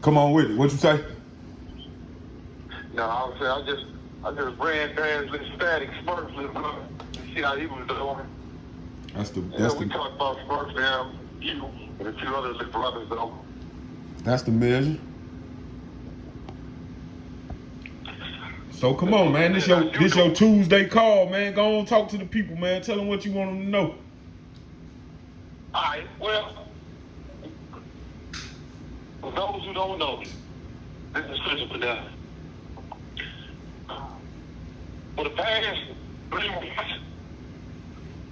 Come on with it. What you say? No, I was saying I just ran past little static Smurf little brother to see how he was doing. We talked about Smurf now, you and a few other little brothers though. That's the measure. So come on, man. This your Tuesday call, man. Go on, talk to the people, man. Tell them what you want them to know. All right. Well, for those who don't know, this is Christopher Dunn. For the past 3 weeks,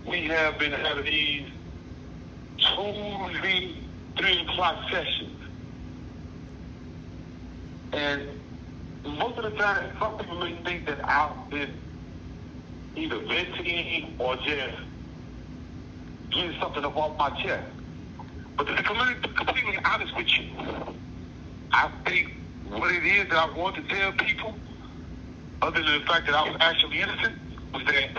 we have been having these Tuesday 3 o'clock sessions. And most of the time, some people may think that I've been either venting or just getting something up off my chest. But to be completely honest with you, I think what it is that I want to tell people, other than the fact that I was actually innocent, was that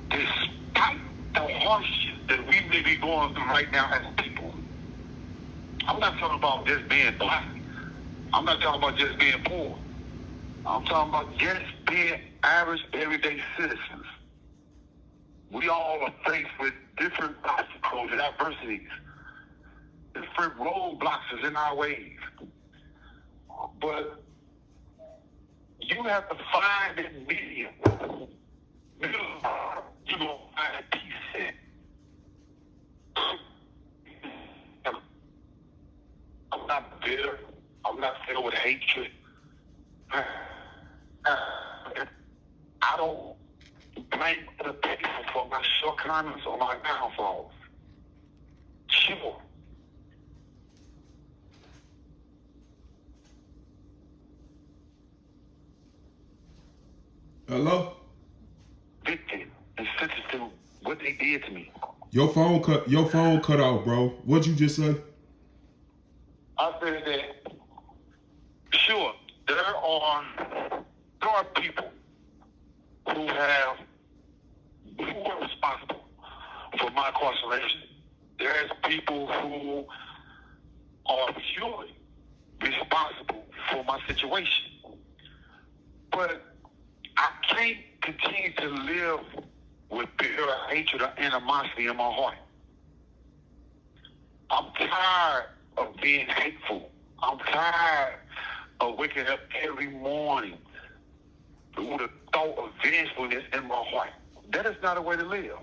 despite the hardships that we may be going through right now as people, I'm not talking about just being black. I'm not talking about just being poor. I'm talking about just being average, everyday citizens. We all are faced with different obstacles and adversities. Different roadblocks is in our ways. But you have to find that medium. You're going to find peace in. I'm not bitter. I'm not filled with hatred. I don't blame other people for my shortcomings or my downfalls. Sure. Hello? Victim and sentenced to what they did to me. Your phone cut off, bro. What'd you just say? I said that sure, there are people who are responsible for my incarceration. There's people who are purely responsible for my situation. But I can't continue to live with bitter hatred or animosity in my heart. I'm tired of being hateful. I'm tired of waking up every morning with a thought of vengefulness in my heart. That is not a way to live.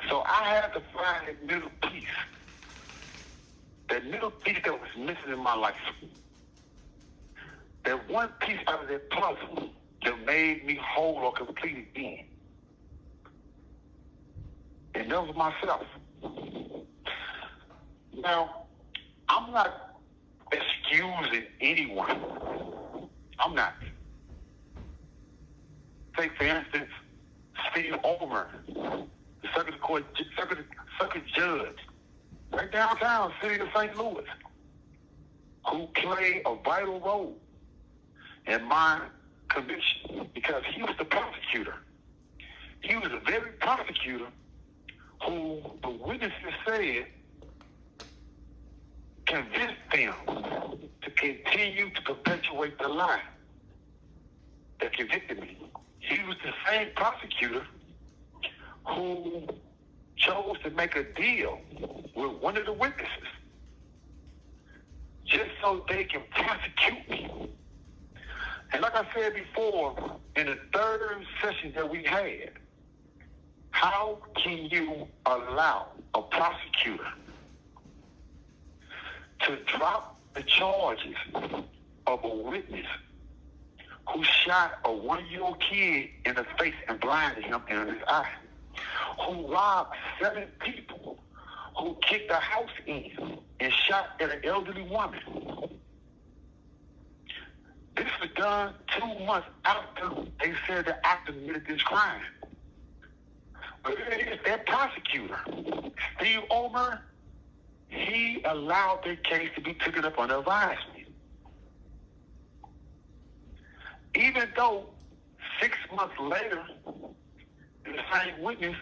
So I had to find that little piece that was missing in my life. That one piece out of that puzzle that made me whole or complete again. And that was myself. Now, I'm not excusing anyone. I'm not. Take, for instance, Steve Omer, the circuit judge, right downtown, city of St. Louis, who played a vital role in my conviction because he was the prosecutor. He was the very prosecutor who the witnesses said convinced them to continue to perpetuate the lie that convicted me. He was the same prosecutor who chose to make a deal with one of the witnesses just so they can prosecute me. And like I said before, in the third session that we had, how can you allow a prosecutor to drop the charges of a witness who shot a 1-year-old kid in the face and blinded him in his eye, who robbed 7 people, who kicked a house in and shot at an elderly woman? This was done 2 months after they said that I committed this crime. But it is that prosecutor, Steve Omer, he allowed their case to be taken up under advisement. Even though 6 months later, the same witness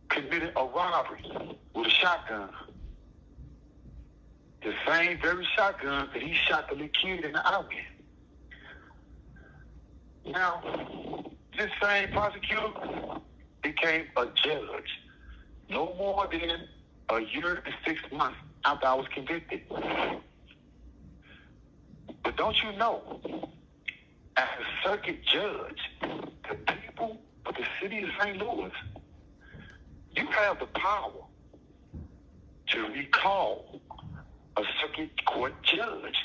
committed a robbery with a shotgun. the same very shotgun that he shot the little kid in the eye with. Now, this same prosecutor became a judge no more than a year and 6 months after I was convicted. But don't you know, as a circuit judge, the people of the city of St. Louis, you have the power to recall a circuit court judge.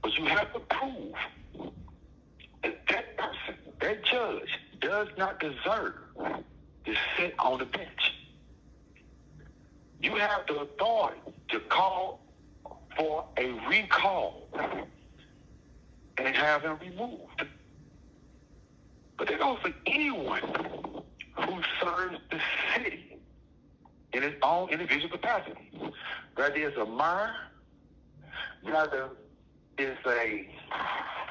But you have to prove that that person, that judge, does not deserve to sit on the bench. You have the authority to call for a recall and have him removed. But that goes for anyone who serves the city in his own individual capacity. Whether it's a mayor, whether it's a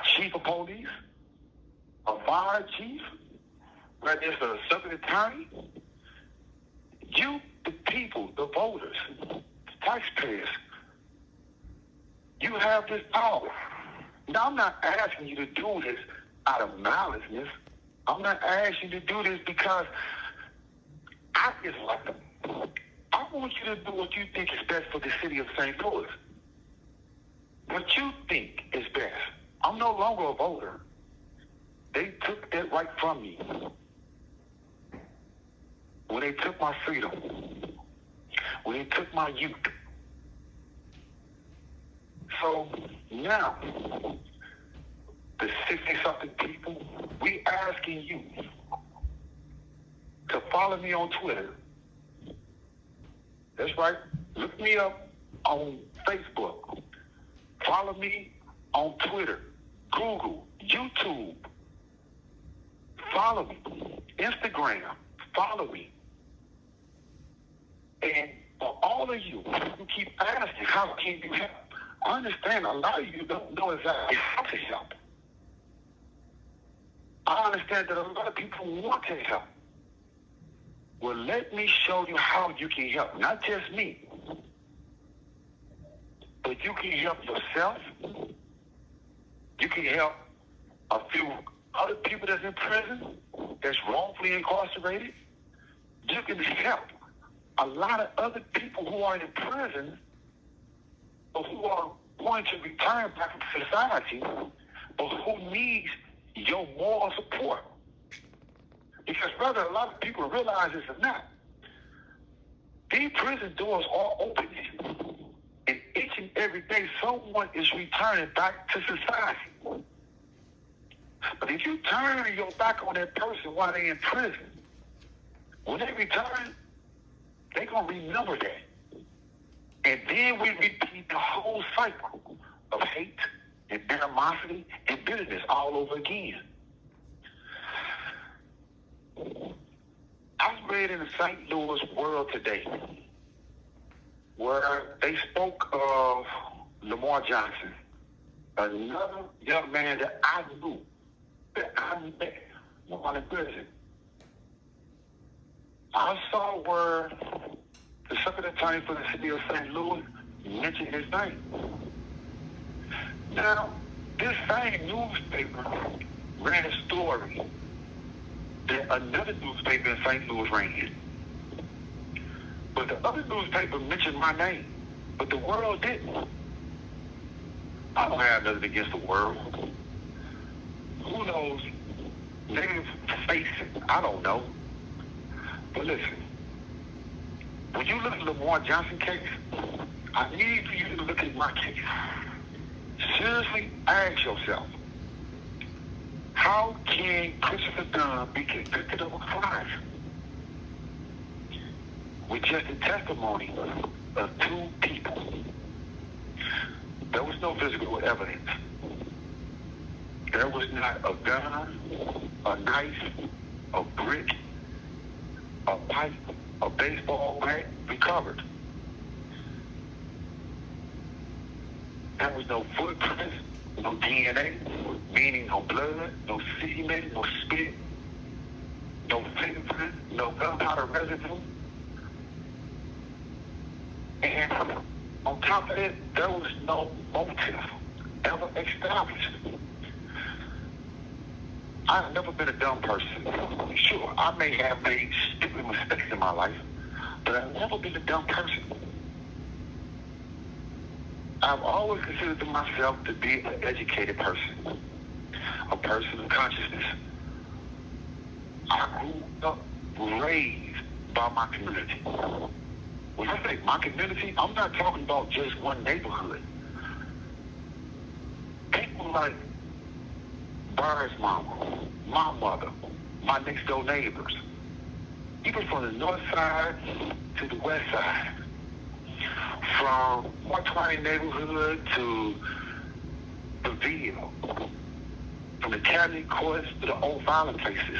chief of police, a fire chief, whether it's a circuit attorney, you, the people, the voters, the taxpayers, you have this power. Now, I'm not asking you to do this out of maliceness. I'm not asking you to do this because I dislike them. I want you to do what you think is best for the city of St. Louis. What you think is best. I'm no longer a voter. They took that right from me. When they took my freedom. When they took my youth. So now, the 60-something people, we asking you to follow me on Twitter. That's right. Look me up on Facebook. Follow me on Twitter, Google, YouTube. Follow me. Instagram. Follow me. And for all of you who keep asking, how can you help? I understand a lot of you don't know exactly how to help. I understand that a lot of people want to help. Well, let me show you how you can help. Not just me, but you can help yourself. You can help a few other people that's in prison, that's wrongfully incarcerated. You can help a lot of other people who are in prison or who are going to return back to society, but who needs your moral support. Because whether a lot of people realize this or not, these prison doors are opening. And each and every day, someone is returning back to society. But if you turn your back on that person while they're in prison, when they return, they're going to remember that. And then we repeat the whole cycle of hate and animosity and bitterness all over again. I read in the St. Louis World today where they spoke of Lamar Johnson, another young man that I knew, that I met while in prison. I saw where the circuit attorney for the city of St. Louis mentioned his name. Now, this same newspaper ran a story that another newspaper in St. Louis ran. But the other newspaper mentioned my name, but the World didn't. I don't have nothing against the World. Who knows? Maybe face it. I don't know. But listen, when you look at the Lamar Johnson case, I need for you to look at my case. Seriously ask yourself, how can Christopher Dunn be convicted of a crime with just the testimony of two people? There was no physical evidence. There was not a gun, a knife, a brick, a pipe, a baseball bat recovered. There was no footprints, no DNA, meaning no blood, no semen, no spit, no fingerprint, no gunpowder residue. And On top of it, there was no motive ever established. I've never been a dumb person. Sure, I may have made stupid mistakes in my life, but I've never been a dumb person. I've always considered myself to be an educated person, a person of consciousness. I grew up raised by my community. When I say my community, I'm not talking about just one neighborhood. People like Bar's mama, my mother, my next door neighbors, even from the north side to the west side, from 120 neighborhood to the Ville, from the cabinet courts to the old violent places,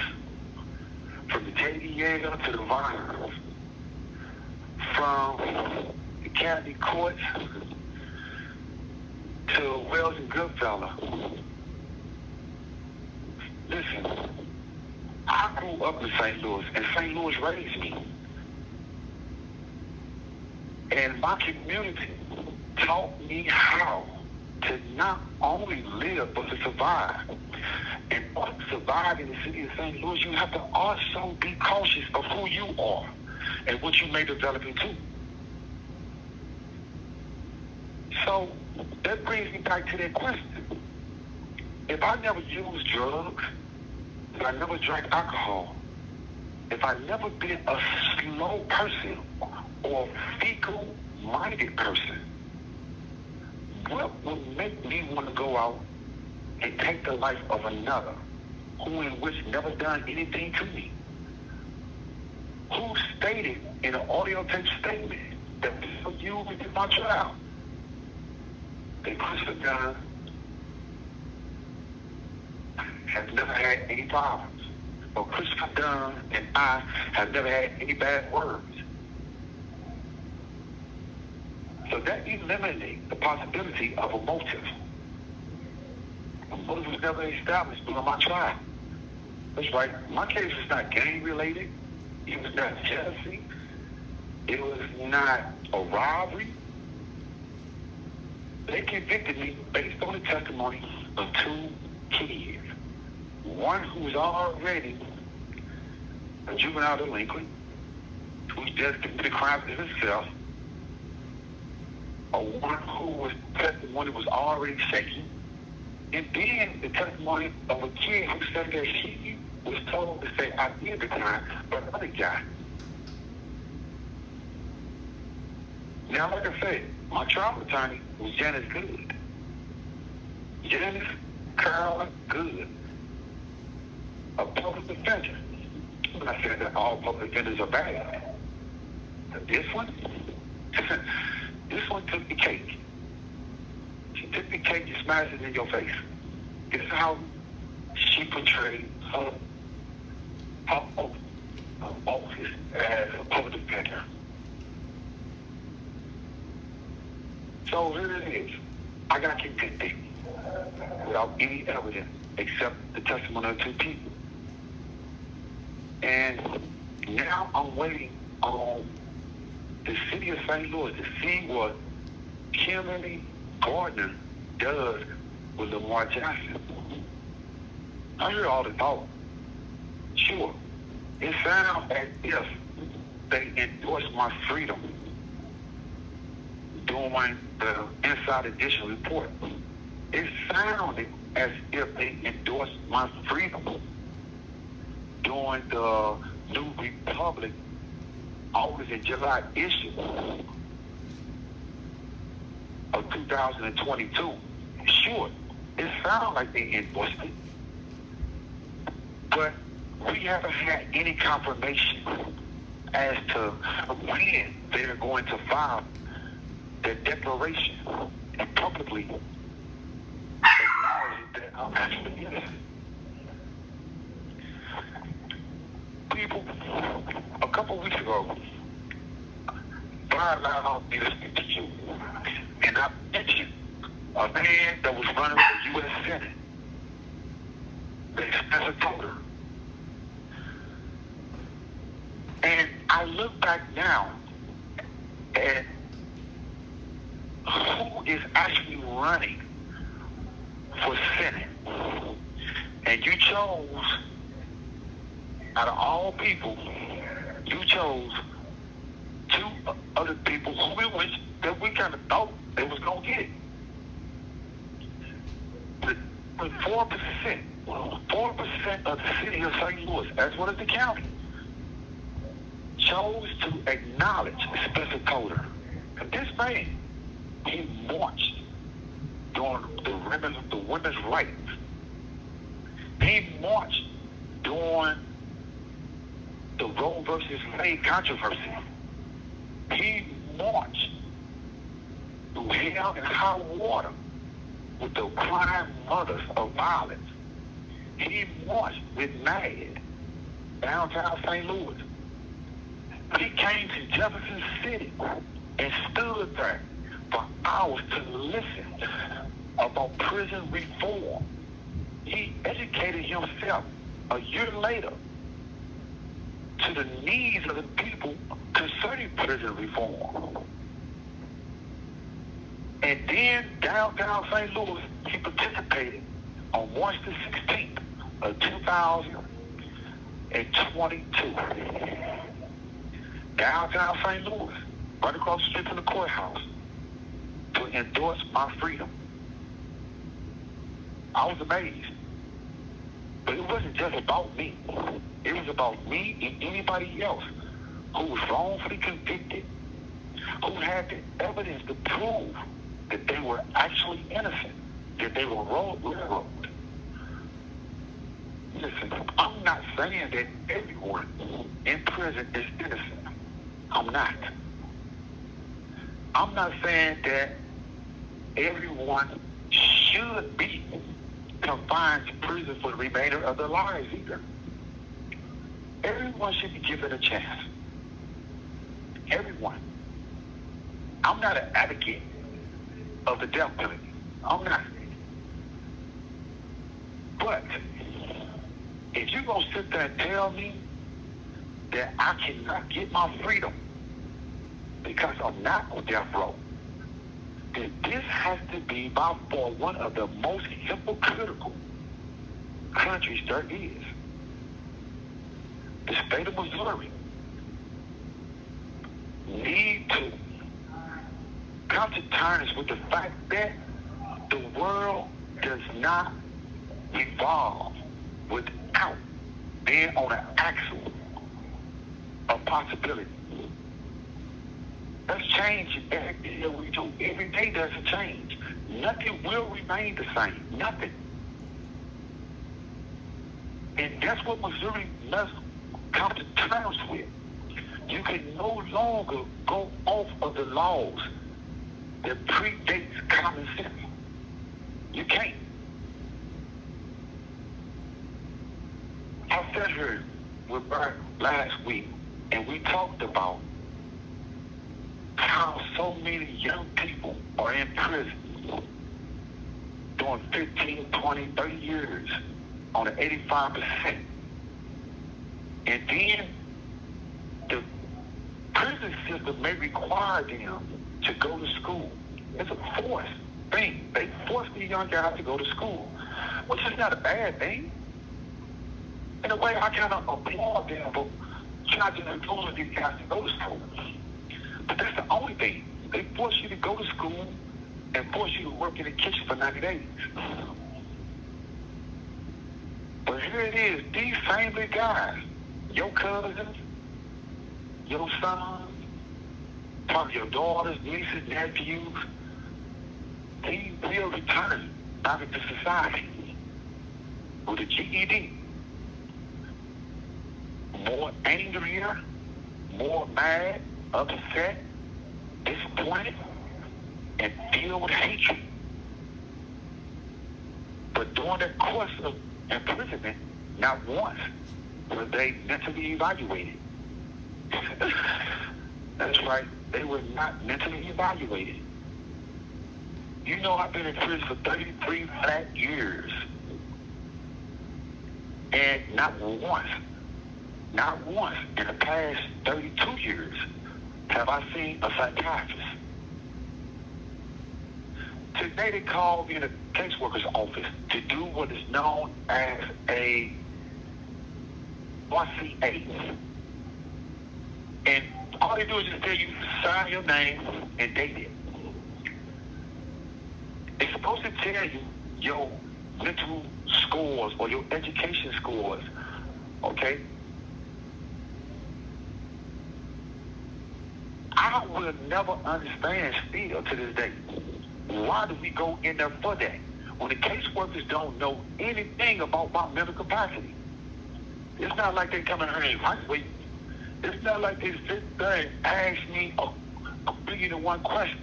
from the JDA to the Vines, from the cabinet courts to Wells and Goodfella. Listen, I grew up in St. Louis, and St. Louis raised me. And my community taught me how to not only live, but to survive. And to survive in the city of St. Louis, you have to also be cautious of who you are and what you may develop into. So that brings me back to that question. If I never used drugs, if I never drank alcohol, if I never been a slow person or fecal-minded person, what would make me want to go out and take the life of another who in which never done anything to me? Who stated in an audio tape statement that for you was my child, that Christopher Dunn has never had any problems, or Christopher Dunn and I have never had any bad words. So that eliminates the possibility of a motive. A motive was never established during my trial. That's right. My case was not gang-related. It was not jealousy. It was not a robbery. They convicted me based on the testimony of two kids. One who was already a juvenile delinquent, who just committed crimes in himself, or one who was testimony was already shaky, and then the testimony of a kid who said that he was told to say, I did the crime, but another guy. Now, like I said, my trial attorney was Janice Good. Janice Carla Good, a public defender. When I said that all public defenders are bad, but this one, this one took the cake. She took the cake and smashed it in your face. This is how she portrayed her office as a public defender. So here it is. I got convicted without any evidence except the testimony of two people. And now I'm waiting on the city of St. Louis to see what Kimberly Gardner does with Lamar Jackson. I hear all the talk. Sure, it sounds as if they endorse my freedom during the Inside Edition report. It sounded as if they endorsed my freedom during the New Republic August and July issue of 2022. Sure, it sounds like they endorsed it, but we haven't had any confirmation as to when they're going to file their declaration and publicly acknowledge that I'm actually innocent. People, a couple weeks ago, Brian allowed me to speak to you, and I mentioned a man that was running for the U.S. Senate, Spencer Toter. And I look back now at is actually running for Senate, and you chose, out of all people, you chose two other people that we kind of thought they was going to get it. But 4% of the city of St. Louis, as well as the county, chose to acknowledge Spencer Coder. And this man, he marched during the women's rights. He marched during the Roe versus Wade controversy. He marched through hell and high water with the crime mothers of violence. He marched with MAD downtown St. Louis. He came to Jefferson City and stood there for hours to listen about prison reform. He educated himself a year later to the needs of the people concerning prison reform. And then downtown St. Louis, he participated on March the 16th of 2022. Downtown St. Louis, right across the street from the courthouse, to endorse my freedom. I was amazed. But it wasn't just about me. It was about me and anybody else who was wrongfully convicted, who had the evidence to prove that they were actually innocent, that they were railroaded. Listen, I'm not saying that everyone in prison is innocent. I'm not. I'm not saying that everyone should be confined to prison for the remainder of their lives either. Everyone should be given a chance. Everyone. I'm not an advocate of the death penalty. I'm not. But if you're going to sit there and tell me that I cannot get my freedom because I'm not on death row, then this has to be by far one of the most hypocritical countries there is. The state of Missouri need to come to terms with the fact that the world does not revolve without being on an axle of possibility. Let's change everything that we do. Every day there's a change. Nothing will remain the same. Nothing. And that's what Missouri must come to terms with. You can no longer go off of the laws that predates common sense. You can't. I sat here with Bert last week and we talked about how so many young people are in prison doing 15, 20, 30 years on an 85%. And then the prison system may require them to go to school. It's a forced thing. They force these young guys to go to school, which is not a bad thing. In a way, I kind of applaud them for trying to influence these guys to go to school. But that's the only thing. They force you to go to school and force you to work in the kitchen for 90 days. But here it is, these same big guys, your cousins, your sons, probably your daughters, nieces, nephews, they will return back into society with a GED. More angrier, more mad, upset, disappointed, and filled with hatred. But during the course of imprisonment, not once were they mentally evaluated. That's right, they were not mentally evaluated. You know, I've been in prison for 33 flat years. And not once in the past 32 years have I seen a psychiatrist. day they called me in a caseworker's office to do what is known as a RCA. And all they do is just tell you, sign your name and date it. It's supposed to tell you your mental scores or your education scores, okay? I will never understand still to this day, why do we go in there for that when the caseworkers don't know anything about my mental capacity? It's not like they come in here and evaluate. It's not like they sit there and ask me a billion and one questions.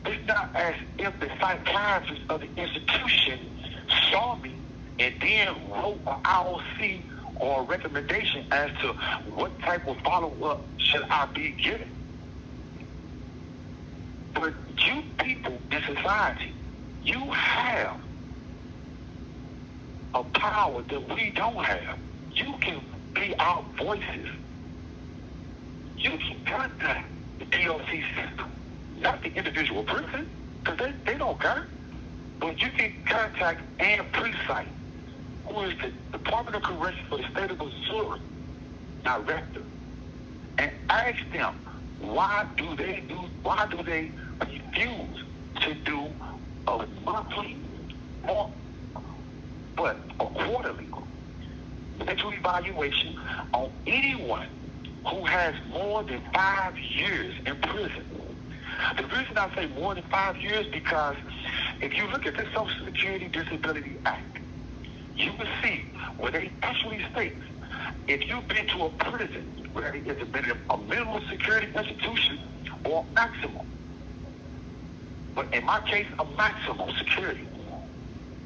It's not as if the psychiatrist of the institution saw me and then wrote an IOC or a recommendation as to what type of follow-up should I be given. But you people in society, you have a power that we don't have. You can be our voices. You can contact the DOC system, not the individual person, because they don't care. But you can contact Ann Precythe, who is the Department of Corrections for the state of Missouri director, and ask them why do they refuse to do a monthly or a quarterly mental evaluation on anyone who has more than 5 years in prison. The reason I say more than 5 years because if you look at the Social Security Disability Act, you will see where they actually state if you've been to a prison, whether it's a minimum security institution or maximum, but in my case, a maximum security.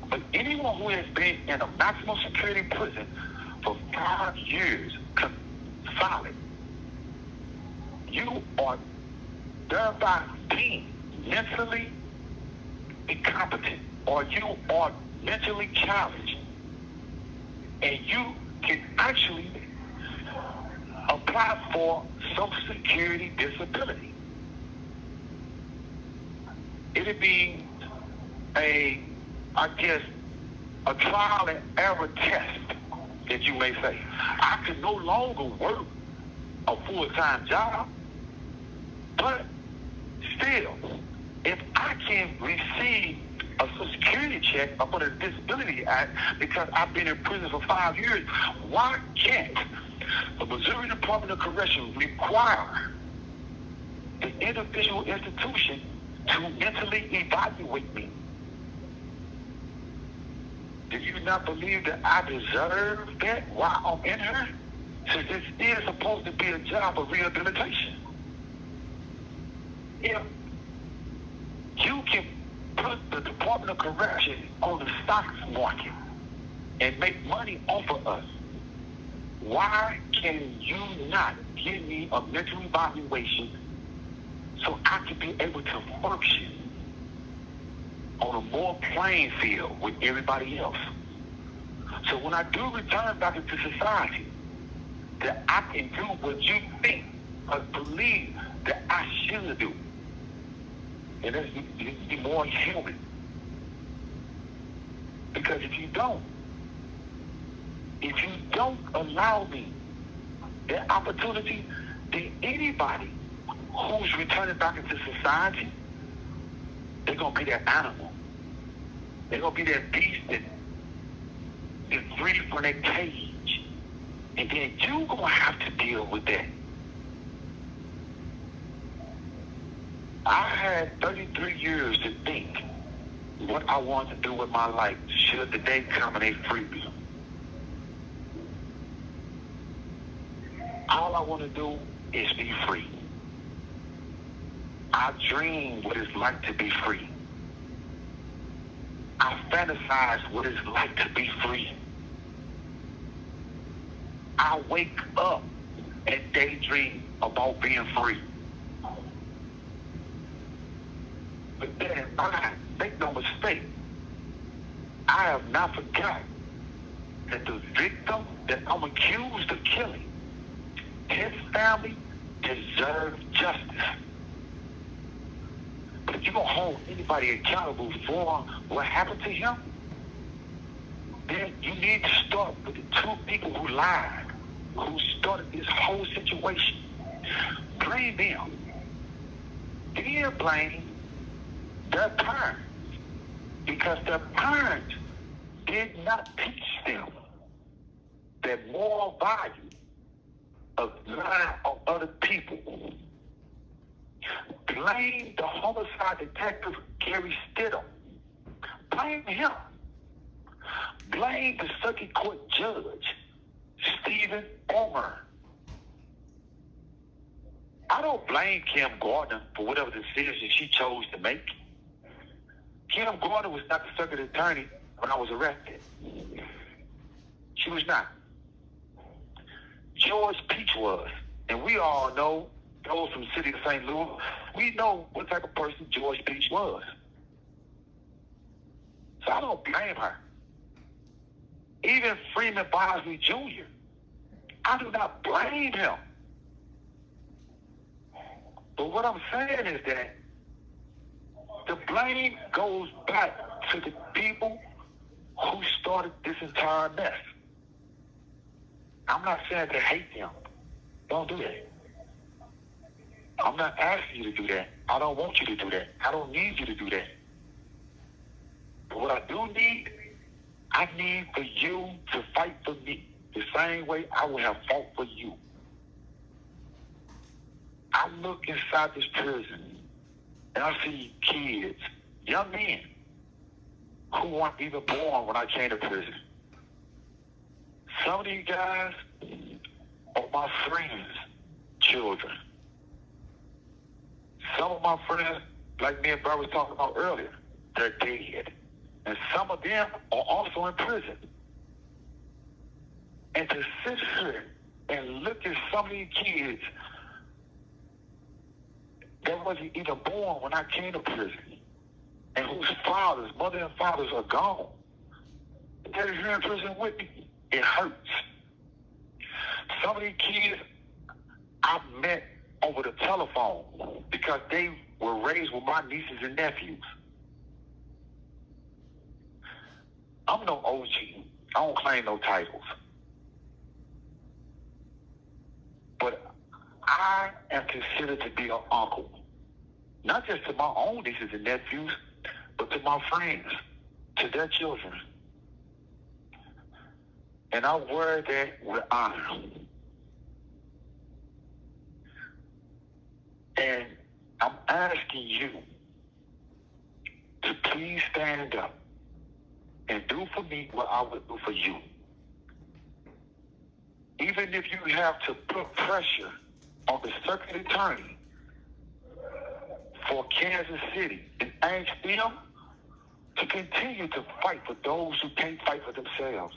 But anyone who has been in a maximum security prison for 5 years, solid, you are thereby deemed mentally incompetent, or you are mentally challenged, and you can actually apply for Social Security disability. It'd be a trial and error test, that you may say. I can no longer work a full-time job, but still, if I can receive a Social Security check under the Disability Act because I've been in prison for 5 years, why can't the Missouri Department of Corrections require the individual institution to mentally evaluate me? Do you not believe that I deserve that while I'm in here? Since this is supposed to be a job of rehabilitation. If you can put the Department of Corrections on the stock market and make money off of us, why can you not give me a mental evaluation so I can be able to function on a more playing field with everybody else? So when I do return back into society, that I can do what you think or believe that I should do. And that's be more human. Because if you don't allow me that opportunity, then anybody who's returning back into society, they're going to be that animal. They're going to be that beast that is free from that cage. And then you're going to have to deal with that. I had 33 years to think what I want to do with my life should the day come and they free me. All I want to do is be free. I dream what it's like to be free. I fantasize what it's like to be free. I wake up and daydream about being free. But then make no mistake, I have not forgotten that the victim that I'm accused of killing, his family deserves justice. But you gonna hold anybody accountable for what happened to him, then you need to start with the two people who lied, who started this whole situation. Blame them. Then blame their parents, because their parents did not teach them the moral value of lying on other people. Blame the homicide detective, Gary Stidham. Blame him. Blame the circuit court judge, Stephen Omer. I don't blame Kim Gardner for whatever decision she chose to make. Kim Gardner was not the circuit attorney when I was arrested. She was not. George Peach was. And we all know, those from the city of St. Louis, we know what type of person George Peach was. So I don't blame her. Even Freeman Bosley Jr., I do not blame him. But what I'm saying is that the blame goes back to the people who started this entire mess. I'm not saying to hate them. Don't do that. I'm not asking you to do that. I don't want you to do that. I don't need you to do that. But what I do need, I need for you to fight for me the same way I would have fought for you. I look inside this prison and I see kids, young men, who weren't even born when I came to prison. Some of these guys are my friends' children. Some of my friends, like me and Bert was talking about earlier, they're dead. And some of them are also in prison. And to sit here and look at some of these kids that wasn't even born when I came to prison, and whose fathers, mother and fathers are gone, they're here in prison with me. It hurts. Some of these kids I met over the telephone because they were raised with my nieces and nephews. I'm no OG. I don't claim no titles. But I am considered to be an uncle. Not just to my own nieces and nephews, but to my friends, to their children. And I wear that with honor. And I'm asking you to please stand up and do for me what I would do for you. Even if you have to put pressure on the circuit attorney for Kansas City and ask them to continue to fight for those who can't fight for themselves.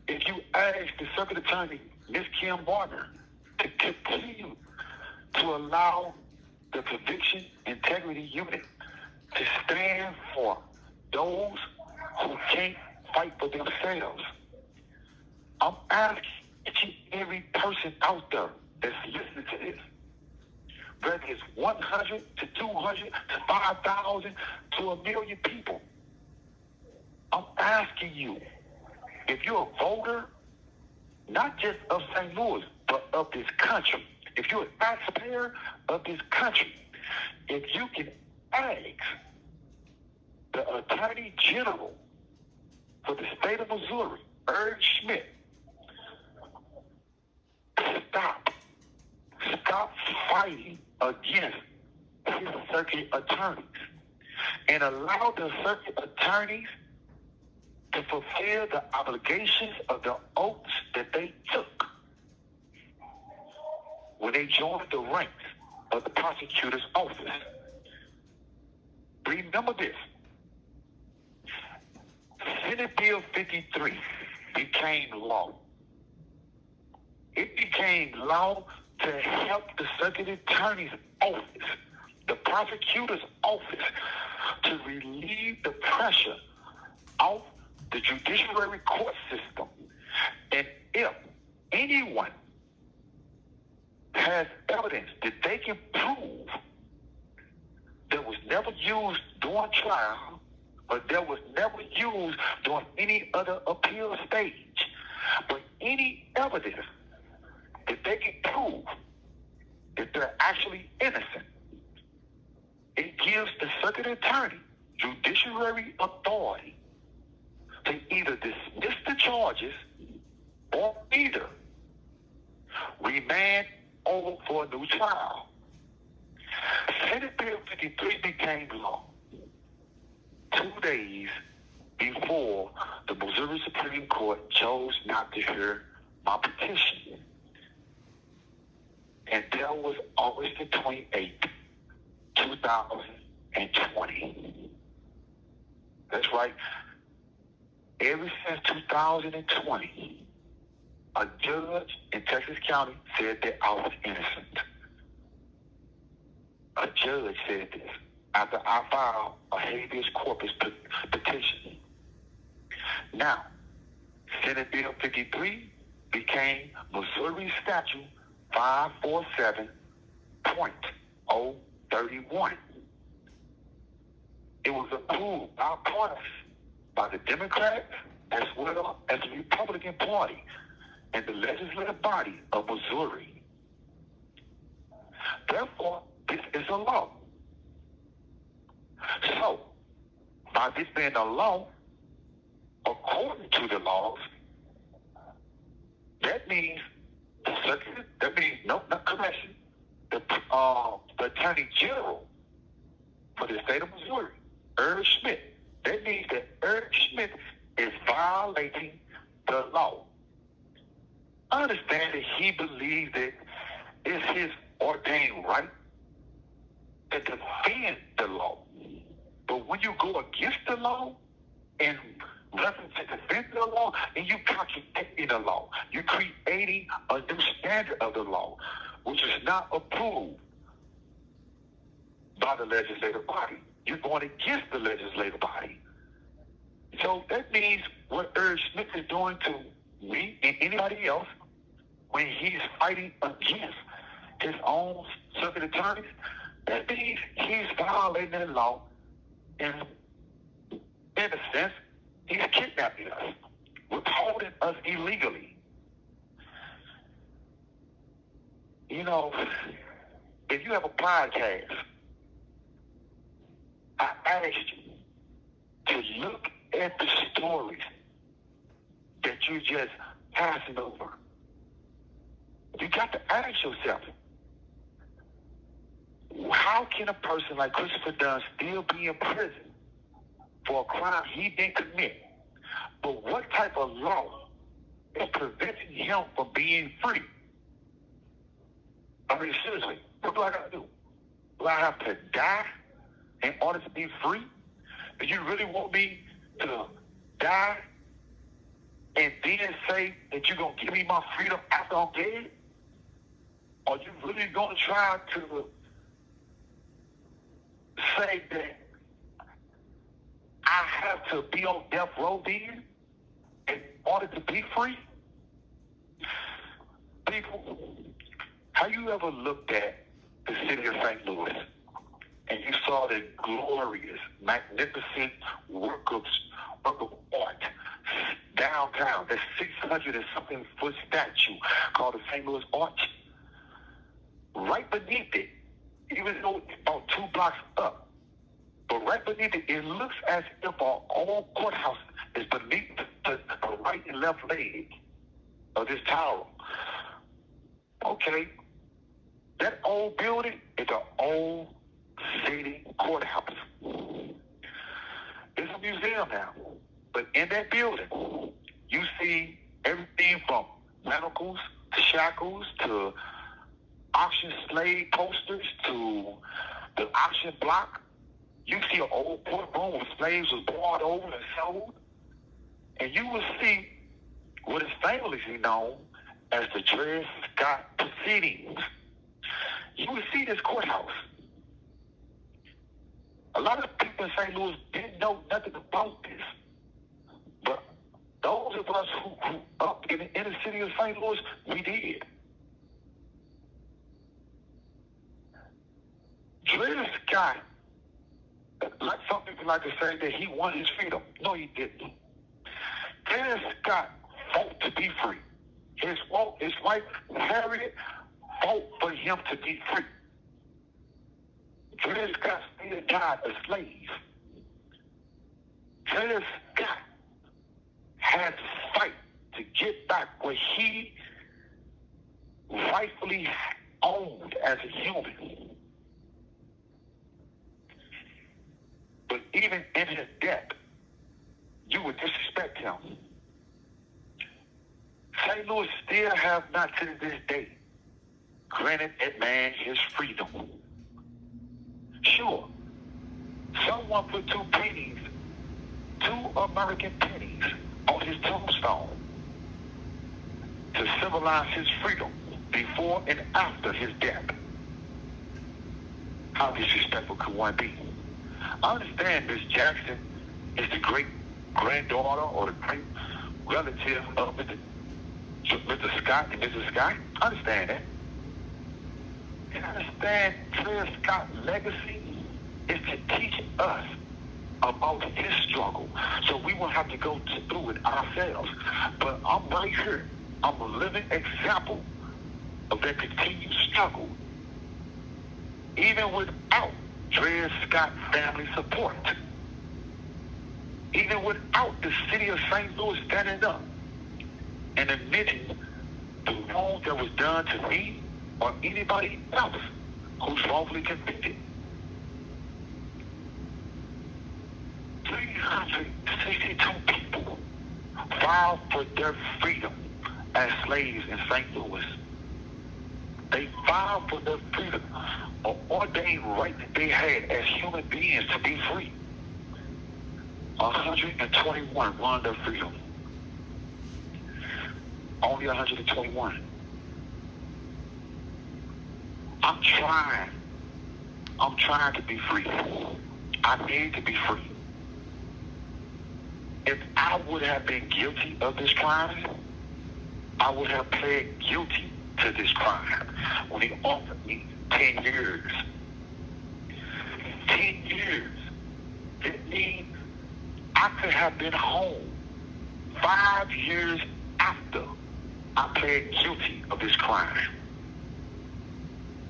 If you ask the circuit attorney, Ms. Kim Gardner, to continue to allow the Conviction Integrity Unit to stand for those who can't fight for themselves, I'm asking each and every person out there that's listening to this, whether it's 100 to 200 to 5,000 to 1 million people, I'm asking you, if you're a voter, not just of St. Louis, but of this country, if you're a taxpayer of this country, if you can ask the Attorney General for the state of Missouri, Erd Schmidt, stop fighting against his circuit attorneys and allow the circuit attorneys to fulfill the obligations of the oaths that they took when they joined the ranks of the prosecutor's office. Remember this. Senate Bill 53 became law. It became law to help the circuit attorney's office, the prosecutor's office, to relieve the pressure off the judiciary court system. And if anyone has evidence that they can prove there was never used during trial, but that was never used during any other appeal stage. But any evidence that they can prove that they're actually innocent, it gives the circuit attorney judiciary authority to either dismiss the charges or either remand over for a new trial. Senate Bill 53 became law 2 days before the Missouri Supreme Court chose not to hear my petition. And that was August the 28th, 2020. That's right. Ever since 2020, a judge in Texas County said that I was innocent. A judge said this after I filed a habeas corpus petition. Now, Senate Bill 53 became Missouri Statute 547.031. It was approved bipartisan by the Democrats as well as the Republican Party and the legislative body of Missouri. Therefore, this is a law. So, by this being a law, according to the laws, that means the circuit, that means, no, not correction, the Attorney General for the state of Missouri, Earl Schmidt, that means that Earl Schmidt is violating the law. I understand that he believes that it's his ordained right to defend the law. But when you go against the law and reference to defend the law, and you contradicting the law, you're creating a new standard of the law, which is not approved by the legislative body. You're going against the legislative body. So that means what Earl Smith is doing to me and anybody else when he's fighting against his own circuit attorneys, that means he's violating the law, and in a sense, he's kidnapping us, withholding us illegally. You know, if you have a podcast, I asked you to look at the stories that you just passing over. You got to ask yourself, how can a person like Christopher Dunn still be in prison for a crime he didn't commit? But what type of law is preventing him from being free? I mean, seriously, what do I got to do? Do I have to die in order to be free? Do you really want me to die and then say that you're going to give me my freedom after I'm dead? Or you really going to try to say that I have to be on death row then in order to be free? People, have you ever looked at the city of St. Louis and you saw the glorious, magnificent work of art downtown, the 600 and something foot statue called the St. Louis Arch? Right beneath it, even though it's about 2 blocks up, but right beneath it, it looks as if our old courthouse is beneath the right and left leg of this tower. Okay, that old building is an old city courthouse. It's a museum now, but in that building, you see everything from manacles to shackles to auction slave posters to the auction block. You see an old courtroom where slaves was brought over and sold. And you will see what is famously known as the Dred Scott proceedings. You will see this courthouse. A lot of people in St. Louis didn't know nothing about this. But those of us who grew up in the inner city of St. Louis, we did. Dred Scott Like some people like to say that he won his freedom. No, he didn't. Dred Scott fought to be free. His wife, Harriet, fought for him to be free. Dred Scott still died a slave. Dred Scott had to fight to get back what he rightfully owned as a human. But even in his death, you would disrespect him. St. Louis still have not to this day granted a man his freedom. Sure, someone put two American pennies on his tombstone to symbolize his freedom before and after his death. How disrespectful could one be? I understand Miss Jackson is the great granddaughter or the great relative of Mr. Scott and Mrs. Scott. I understand that. And I understand Dred Scott's legacy is to teach us about his struggle, so we won't have to go through it ourselves. But I'm right here. I'm a living example of that continued struggle, even without Dred Scott family support, even without the city of St. Louis standing up and admitting the wrong that was done to me or anybody else who's wrongfully convicted. 362 people filed for their freedom as slaves in St. Louis. They filed for their freedom, an ordained right that they had as human beings to be free. 121 won their freedom. Only 121. I'm trying to be free. I need to be free. If I would have been guilty of this crime, I would have pled guilty to this crime when he offered me 10 years. 10 years. It means I could have been home 5 years after I pled guilty of this crime.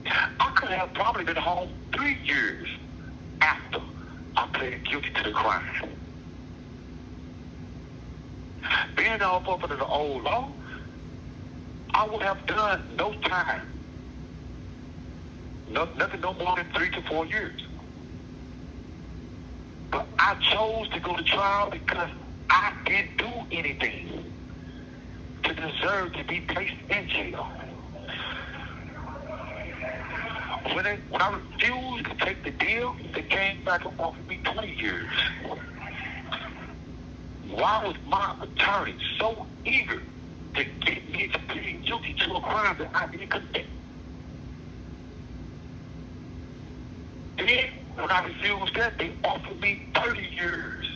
I could have probably been home 3 years after I pled guilty to the crime. Being off under the old law, I would have done no time. Nothing no more than 3 to 4 years. But I chose to go to trial because I didn't do anything to deserve to be placed in jail. When I refused to take the deal, they came back and offered me 20 years. Why was my attorney so eager to get me to plead guilty to a crime that I didn't commit? Then, when I refused that, they offered me 30 years.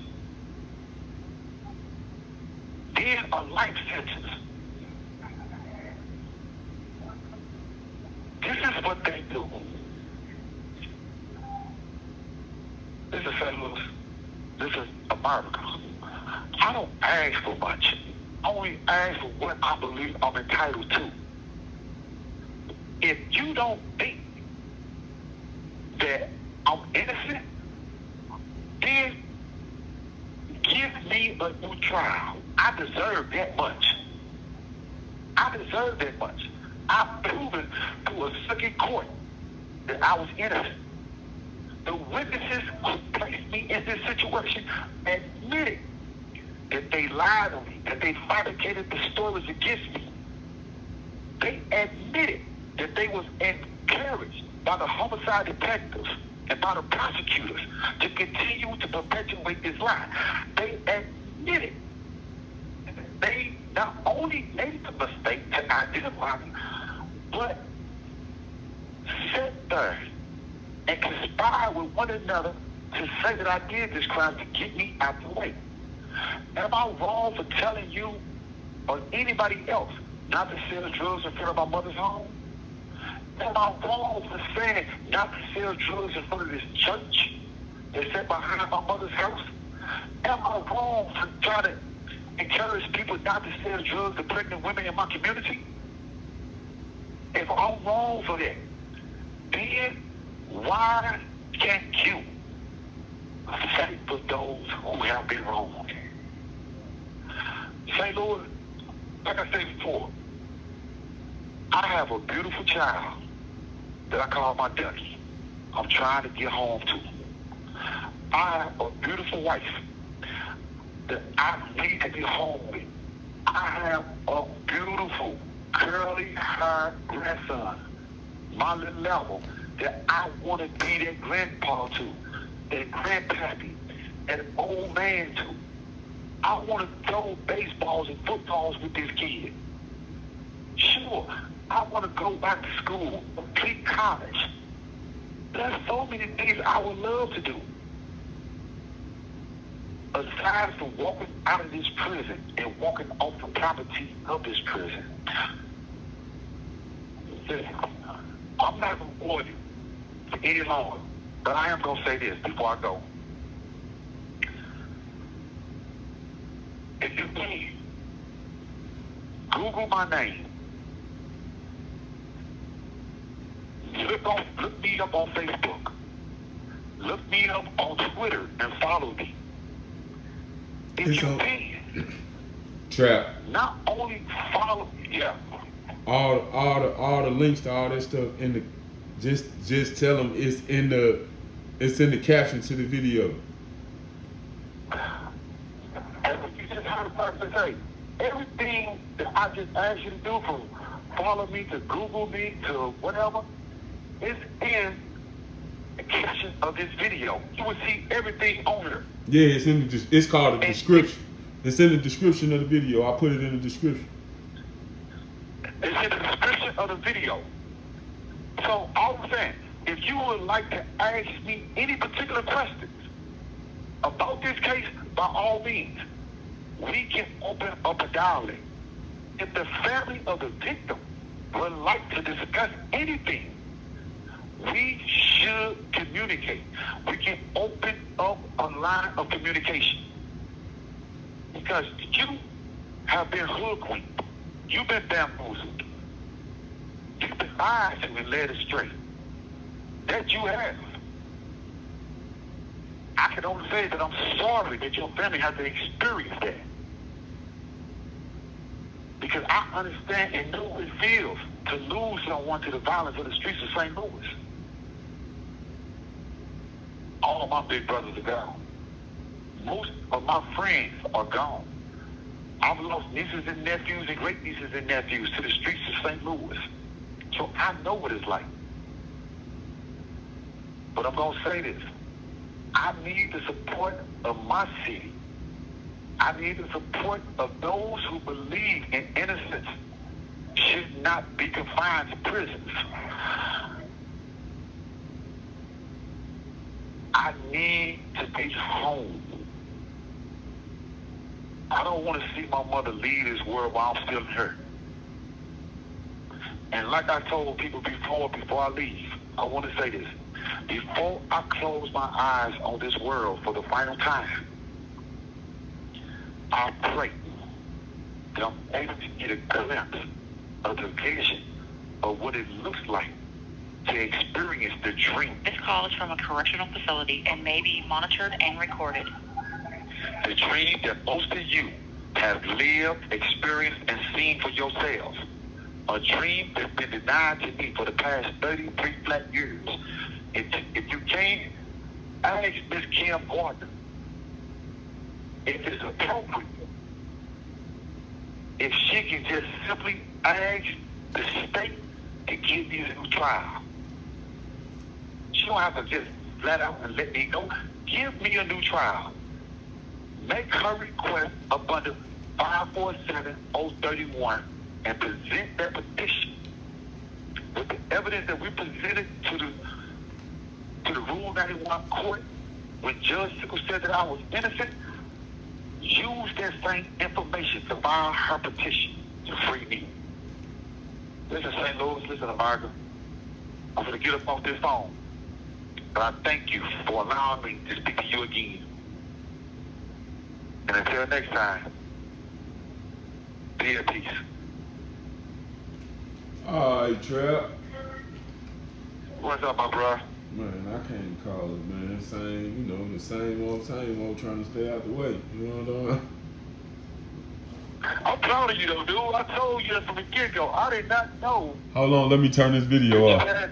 Then a life sentence. This is what they do. This is St. Louis. This is America. I don't ask for much. I only ask for what I believe I'm entitled to. If you don't think that I'm innocent, then give me a new trial. I deserve that much. I deserve that much. I've proven to a circuit court that I was innocent. The witnesses who placed me in this situation admitted that they lied on me, that they fabricated the stories against me. They admitted that they was encouraged by the homicide detectives and by the prosecutors to continue to perpetuate this lie. They admitted that they not only made the mistake to identify me, but sat there and conspired with one another to say that I did this crime to get me out the way. Am I wrong for telling you or anybody else not to sell drugs in front of my mother's home? Am I wrong for saying not to sell drugs in front of this church? that sat behind my mother's house? Am I wrong for trying to encourage people not to sell drugs to pregnant women in my community? If I'm wrong for that, then why can't you fight for those who have been wrong? St. Louis, like I said before, I have a beautiful child that I call my Ducky. I'm trying to get home to. I have a beautiful wife that I need to be home with. I have a beautiful, curly-haired grandson, my little level, that I want to be that grandpa to, that grandpappy, an old man to. I want to throw baseballs and footballs with this kid. Sure, I want to go back to school, complete college. There's so many things I would love to do. Aside from walking out of this prison and walking off the property of this prison, listen, I'm not going to bore you any longer, but I am going to say this before I go. If you can, Google my name. Look me up on Facebook. Look me up on Twitter and follow me. If you can, Trap. not only follow me, yeah. All the links to all that stuff in the just tell them it's in the caption to the video. And you just heard a person say, everything that I just asked you to do, from follow me to Google me to whatever, is in the caption of this video. You will see everything on here. Yeah, it's called the description. It's in the description of the video. I put it in the description. It's in the description of the video. So all I'm saying, if you would like to ask me any particular questions about this case, by all means, we can open up a dialogue. If the family of the victim would like to discuss anything, we should communicate. We can open up a line of communication. Because you have been hoodwinked. You've been bamboozled. You've been lied to and led astray. That you have. I can only say that I'm sorry that your family had to experience that. Because I understand and know what it feels to lose someone to the violence of the streets of St. Louis. All of my big brothers are gone. Most of my friends are gone. I've lost nieces and nephews and great nieces and nephews to the streets of St. Louis. So I know what it's like. But I'm going to say this. I need the support of my city. I need the support of those who believe in innocence should not be confined to prisons. I need to be home. I don't want to see my mother leave this world while I'm still in her. And like I told people before I leave, I want to say this. Before I close my eyes on this world for the final time, I pray that I'm able to get a glimpse of the vision of what it looks like to experience the dream. This call is from a correctional facility and may be monitored and recorded. The dream that most of you have lived, experienced, and seen for yourselves. A dream that's been denied to me for the past 33 flat years. If you can't, ask Miss Kim Gardner if it's appropriate. If she can just simply ask the state to give me a new trial. She don't have to just flat out and let me go. Give me a new trial. Make her request up under 547-031 and present that petition with the evidence that we presented to the Rule 91 court when Judge Sickle said that I was innocent. Use that same information to file her petition to free me. Listen, St. Louis, listen, America. I'm going to get up off this phone. But I thank you for allowing me to speak to you again. And until next time, be at peace. Alright, Trap. What's up, my bro? Man, I can't call it, man. The same old trying to stay out the way. You know what I'm doing? I'm proud of you, though, dude. I told you that from the get-go. I did not know. Hold on, let me turn this video You off. had